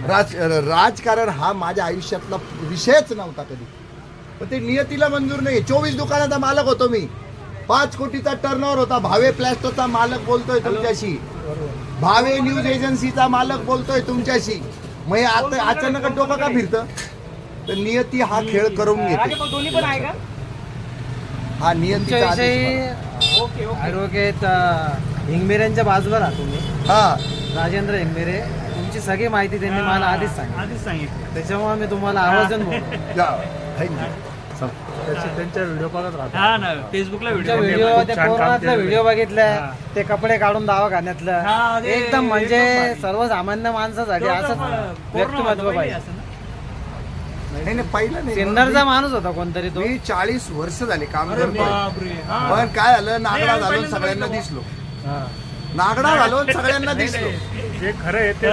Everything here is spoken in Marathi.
राजकारण हा माझ्या आयुष्यातला विषयच नव्हता कधी, पण ते नियतीला मंजूर नाही. 24 दुकानाचा मालक होतो मी, 5 कोटीचा टर्नओव्हर होता. भावे प्लॅस्टोचा मालक बोलतोय तुमच्याशी, भावे न्यूज एजन्सीचा मालक बोलतोय तुमच्याशी. मग आता अचानक डोकं का फिरतं? तर नियती हा खेळ करून घेते. हा नियतीचा ॲडव्होकेट हिंगमिरेंच्या बाजूला राहतो मी. हा राजेंद्र हिंगमिरे, तुमची सगळी माहिती त्यांनी मला आधीच सांगितली. त्याच्यामुळे मी तुम्हाला आवर्जून बोलतो. त्यांच्या व्हिडिओ बघत राहतो. फेसबुकला व्हिडिओ ते कोरोनातला व्हिडिओ बघितलाय, ते कपडे काढून दवाखान्यातलं, एकदम म्हणजे सर्वसामान्य माणसासाठी असं व्यक्तिमत्व पाहिजे. नाही पहिलं नाही, सिन्नरचा माणूस होता कोणतरी तो. मी 40 वर्ष झाले काम करतोय. पण काय झालं, नागडा झालो सगळ्यांना दिसलो, नागडा झालो सगळ्यांना दिसलो. जे खरं आहे ते